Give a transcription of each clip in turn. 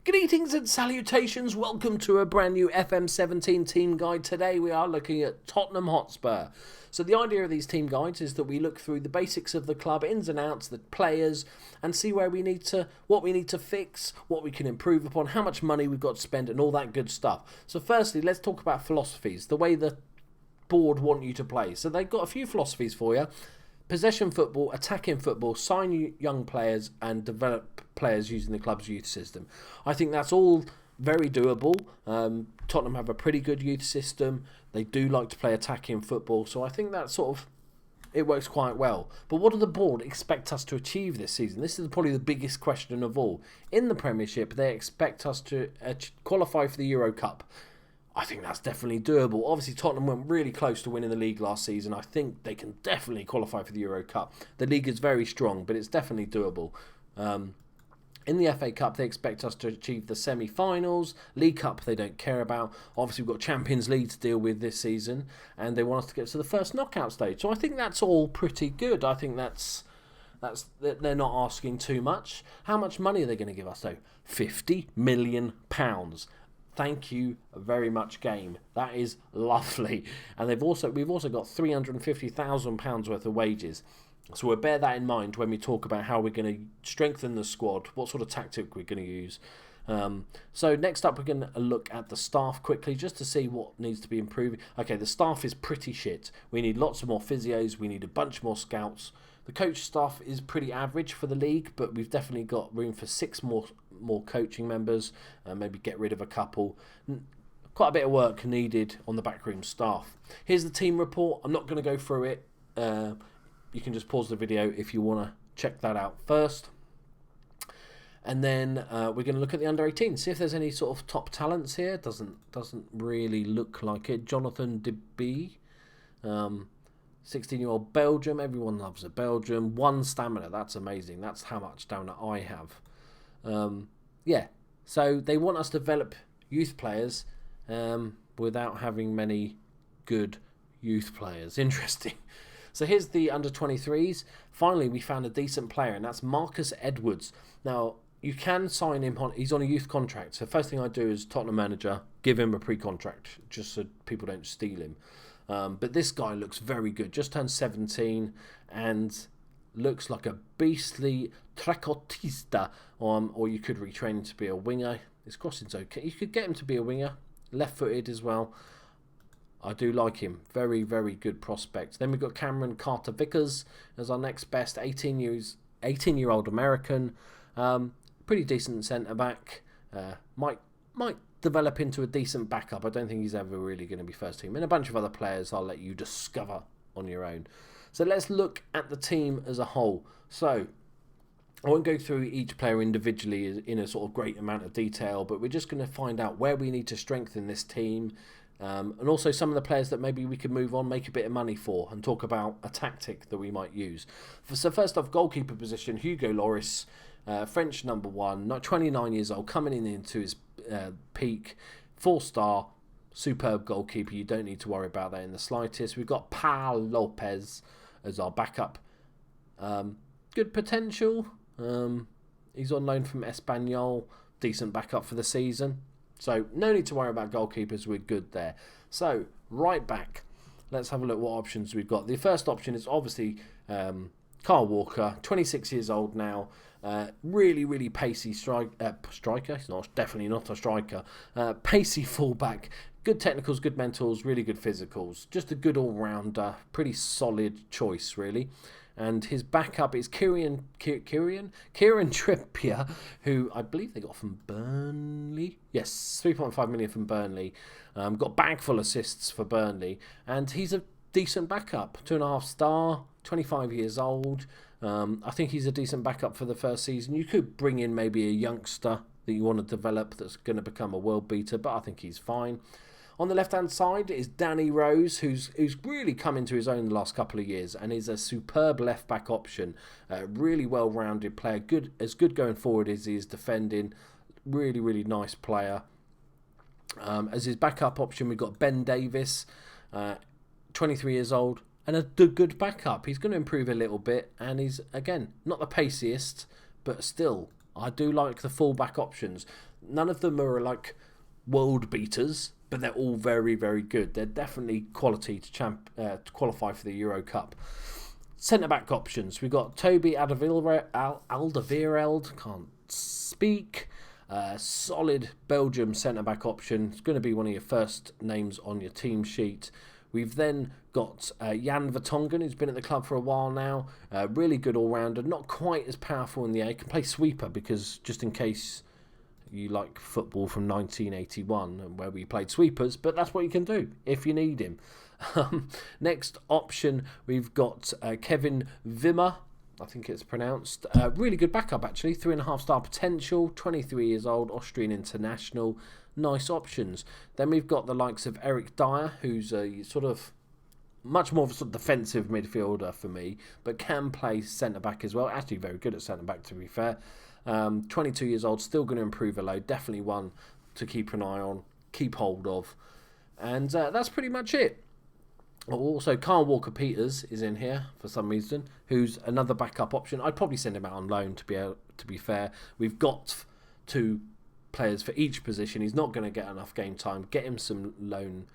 Greetings and salutations, welcome to a brand new FM17 team guide. Today we are looking at Tottenham Hotspur. So the idea of these team guides is that we look through the basics of the club, ins and outs, the players, and see what we need to fix, what we can improve upon, how much money we've got to spend, and all that good stuff. So firstly, let's talk about philosophies, the way the board want you to play. So they've got a few philosophies for you. Possession football, attacking football, sign young players and develop players using the club's youth system. I think that's all very doable. Tottenham have a pretty good youth system. They do like to play attacking football, so I think that it works quite well. But what do the board expect us to achieve this season? This is probably the biggest question of all. In the Premiership, they expect us to qualify for the Euro Cup. I think that's definitely doable. Obviously, Tottenham went really close to winning the league last season. I think they can definitely qualify for the Euro Cup. The league is very strong, but it's definitely doable. In the FA Cup, they expect us to achieve the semi-finals. League Cup, they don't care about. Obviously, we've got Champions League to deal with this season, and they want us to get to the first knockout stage. So I think that's all pretty good. I think that's they're not asking too much. How much money are they going to give us, though? £50 million. Thank you very much, game. That is lovely. And we've also got £350,000 worth of wages. So we'll bear that in mind when we talk about how we're going to strengthen the squad, what sort of tactic we're going to use. So next up, we're going to look at the staff quickly, just to see what needs to be improved. Okay, the staff is pretty shit. We need lots of more physios. We need a bunch more scouts. The coach staff is pretty average for the league, but we've definitely got room for 6 more coaching members. Maybe get rid of a couple. Quite a bit of work needed on the backroom staff. Here's the team report. I'm not going to go through it. You can just pause the video if you want to check that out first. And then we're going to look at the under-18, see if there's any sort of top talents here. Doesn't really look like it. Jonathan De Bee, 16-year-old Belgium. Everyone loves a Belgium. 1 stamina. That's amazing. That's how much stamina I have. So they want us to develop youth players without having many good youth players. Interesting. So here's the under-23s. Finally, we found a decent player, and that's Marcus Edwards. Now, you can sign him he's on a youth contract. So first thing I do as Tottenham manager, give him a pre-contract, just so people don't steal him. But this guy looks very good. Just turned 17 and looks like a beastly trequartista. Or you could retrain him to be a winger. His crossing's okay. You could get him to be a winger. Left-footed as well. I do like him. Very, very good prospect. Then we've got Cameron Carter-Vickers as our next best. 18-year-old American. Pretty decent centre-back. Might develop into a decent backup. I don't think he's ever really going to be first team. And a bunch of other players I'll let you discover on your own. So let's look at the team as a whole. So I won't go through each player individually in a sort of great amount of detail, but we're just going to find out where we need to strengthen this team. And also some of the players that maybe we could move on, make a bit of money for, and talk about a tactic that we might use. So first off, goalkeeper position, Hugo Lloris, French number 1, not 29 years old, coming into his peak, 4-star, superb goalkeeper. You don't need to worry about that in the slightest. We've got Paul Lopez as our backup. Good potential. He's on loan from Espanyol, decent backup for the season. So no need to worry about goalkeepers, we're good there. So right back, let's have a look what options we've got. The first option is obviously Karl Walker, 26 years old now. Really, really pacey striker. He's definitely not a striker. Pacey fullback. Good technicals, good mentals, really good physicals. Just a good all-rounder. Pretty solid choice, really. And his backup is Kieran Trippier, who I believe they got from Burnley. Yes, 3.5 million from Burnley. Got bagful assists for Burnley. And he's a decent backup. 2.5 star, 25 years old. I think he's a decent backup for the first season. You could bring in maybe a youngster that you want to develop that's going to become a world beater, but I think he's fine. On the left-hand side is Danny Rose, who's really come into his own the last couple of years and is a superb left-back option. Really well-rounded player, as good going forward as he is defending. Really, really nice player. As his backup option, we've got Ben Davis, 23 years old, and a good backup. He's going to improve a little bit, and he's, again, not the paciest, but still I do like the full-back options. None of them are like world beaters, but they're all very, very good. They're definitely quality to qualify for the Euro Cup. Centre-back options. We've got Toby Alderweireld, can't speak. Solid Belgium centre-back option. It's going to be one of your first names on your team sheet. We've then got Jan Vertonghen, who's been at the club for a while now. Really good all-rounder. Not quite as powerful in the air. Can play sweeper because just in case you like football from 1981 where we played sweepers, but that's what you can do if you need him. Next option, we've got Kevin Wimmer. I think it's pronounced. Really good backup, actually. 3.5-star potential. 23 years old. Austrian international. Nice options. Then we've got the likes of Eric Dyer, who's a sort of much more of a sort of defensive midfielder for me, but can play centre-back as well. Actually very good at centre-back, to be fair. 22 years old. Still going to improve a load. Definitely one to keep an eye on. Keep hold of. And that's pretty much it. Also, Karl Walker Peters is in here for some reason, who's another backup option. I'd probably send him out on loan, to be fair. We've got 2 players for each position. He's not going to get enough game time. Get him some loan.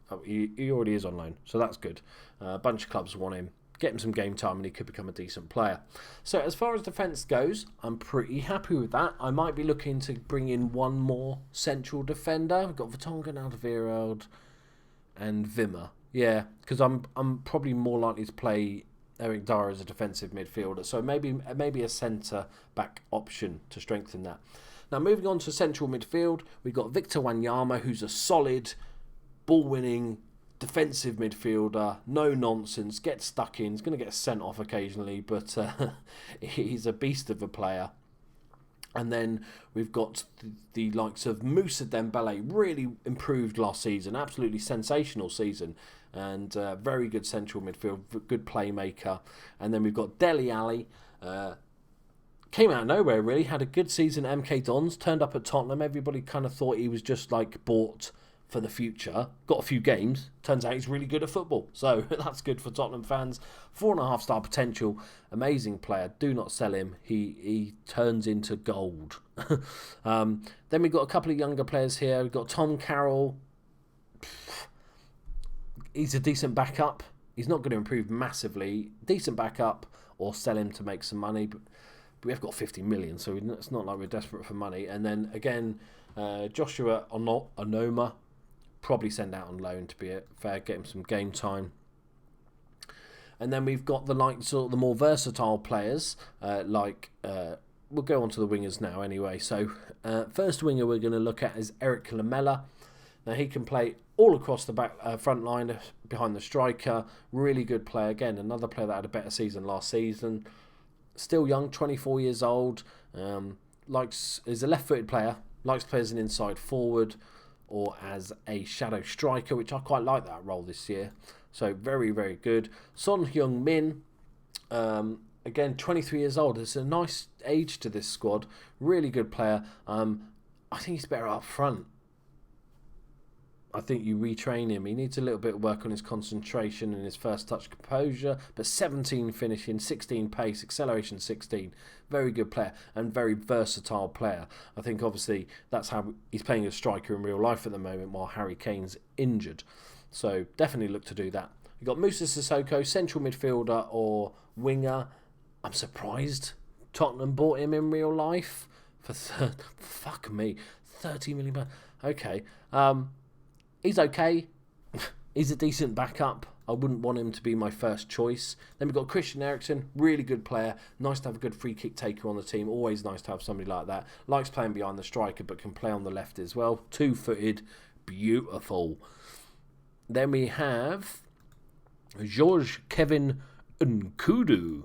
Oh, he already is on loan, so that's good. A bunch of clubs want him. Get him some game time and he could become a decent player. So as far as defence goes, I'm pretty happy with that. I might be looking to bring in one more central defender. We've got Vertonghen, Alderweireld and Wimmer. Yeah, because I'm probably more likely to play Eric Dyer as a defensive midfielder. So maybe a centre-back option to strengthen that. Now, moving on to central midfield, we've got Victor Wanyama, who's a solid, ball-winning, defensive midfielder. No nonsense, gets stuck in. He's going to get sent off occasionally, but he's a beast of a player. And then we've got the likes of Moussa Dembele, really improved last season, absolutely sensational season, and very good central midfield, good playmaker. And then we've got Dele Alli, came out of nowhere really, had a good season at MK Dons, turned up at Tottenham. Everybody kind of thought he was just like bought for the future. Got a few games. Turns out he's really good at football. So that's good for Tottenham fans. 4.5-star potential. Amazing player. Do not sell him. He turns into gold. Then we've got a couple of younger players here. We've got Tom Carroll. He's a decent backup. He's not going to improve massively. Decent backup, or sell him to make some money. But we have got 50 million, so it's not like we're desperate for money. And then again, Joshua Onoma. Probably send out on loan to be fair, get him some game time. And then we've got the likes of the more versatile players, we'll go on to the wingers now anyway. So first winger we're going to look at is Eric Lamella. Now he can play all across the back front line, behind the striker. Really good player. Again, another player that had a better season last season. Still young, 24 years old. Is a left-footed player. Likes to play as an inside forward or as a shadow striker, which I quite like that role this year. So very, very good. Son Heung-min, again, 23 years old. There's a nice age to this squad. Really good player. I think he's better up front. I think you retrain him. He needs a little bit of work on his concentration and his first touch composure. But 17 finishing, 16 pace, acceleration 16. Very good player and very versatile player. I think obviously that's how he's playing as striker in real life at the moment while Harry Kane's injured. So definitely look to do that. You've got Moussa Sissoko, central midfielder or winger. I'm surprised Tottenham bought him in real life for fuck me, 30 million. Okay. He's okay. He's a decent backup. I wouldn't want him to be my first choice. Then we've got Christian Eriksen, really good player. Nice to have a good free kick taker on the team. Always nice to have somebody like that. Likes playing behind the striker but can play on the left as well. 2-footed. Beautiful. Then we have Georges Kevin Nkudu.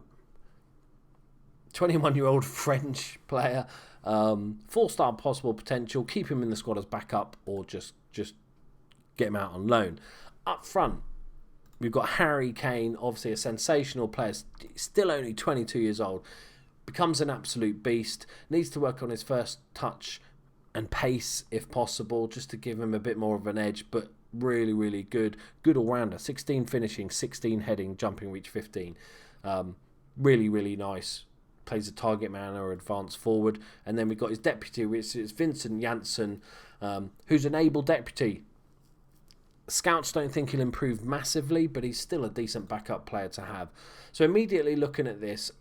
21-year-old French player. 4-star possible potential. Keep him in the squad as backup or just get him out on loan. Up front, we've got Harry Kane, obviously a sensational player, still only 22 years old, becomes an absolute beast, needs to work on his first touch and pace if possible, just to give him a bit more of an edge, but really, really good all-rounder, 16 finishing, 16 heading, jumping reach 15. Really, really nice plays a target man or advanced forward. And then we've got his deputy, which is Vincent Yan Singh, who's an able deputy. Scouts don't think he'll improve massively, but he's still a decent backup player to have. So immediately looking at this,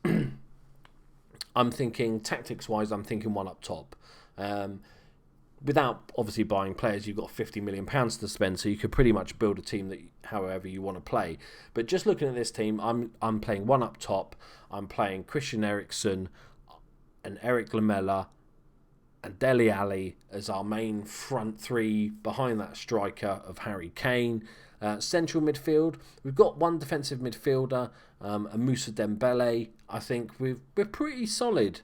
I'm thinking, tactics-wise, I'm thinking one up top. Without obviously buying players, you've got £50 million to spend, so you could pretty much build a team that however you want to play. But just looking at this team, I'm playing one up top. I'm playing Christian Eriksen and Eric Lamella and Dele Alli as our main front three behind that striker of Harry Kane. Central midfield, we've got one defensive midfielder, a Moussa Dembele. I think we're pretty solid.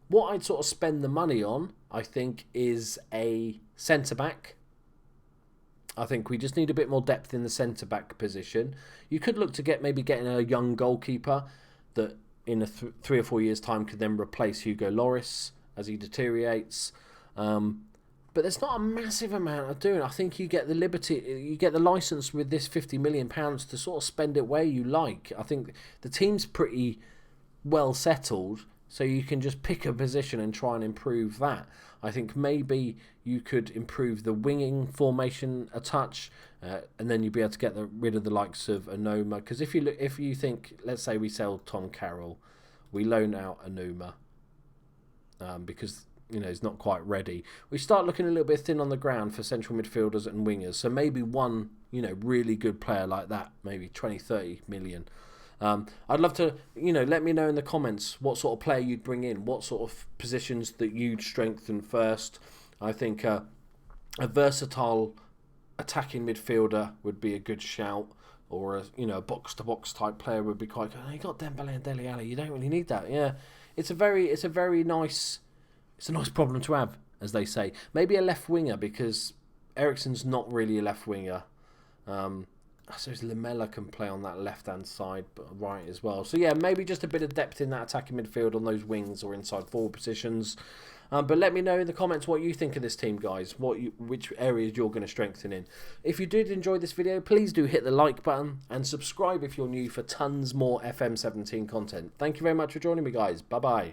What I'd sort of spend the money on, I think, is a centre-back. I think we just need a bit more depth in the centre-back position. You could look to getting a young goalkeeper that in 3 or 4 years' time could then replace Hugo Lloris as he deteriorates. But there's not a massive amount of doing. I think you get the liberty, you get the license with this £50 million to sort of spend it where you like. I think the team's pretty well settled, so you can just pick a position and try and improve that. I think maybe you could improve the winging formation a touch, and then you'd be able to get rid of the likes of Onoma. Because if you think, let's say we sell Tom Carroll, we loan out Onoma because he's not quite ready. We start looking a little bit thin on the ground for central midfielders and wingers. So maybe one really good player like that, maybe 20-30 million. I'd love to, let me know in the comments what sort of player you'd bring in, what sort of positions that you'd strengthen first. I think a versatile attacking midfielder would be a good shout, or a box-to-box type player would be quite good. You got Dembele and Dele Alli, you don't really need that. Yeah, it's a nice problem to have, as they say. Maybe a left winger, because Eriksen's not really a left winger. I suppose Lamella can play on that left-hand side, but right as well. So yeah, maybe just a bit of depth in that attacking midfield on those wings or inside forward positions. But let me know in the comments what you think of this team, guys. Which areas you're going to strengthen in. If you did enjoy this video, please do hit the like button and subscribe if you're new for tons more FM17 content. Thank you very much for joining me, guys. Bye-bye.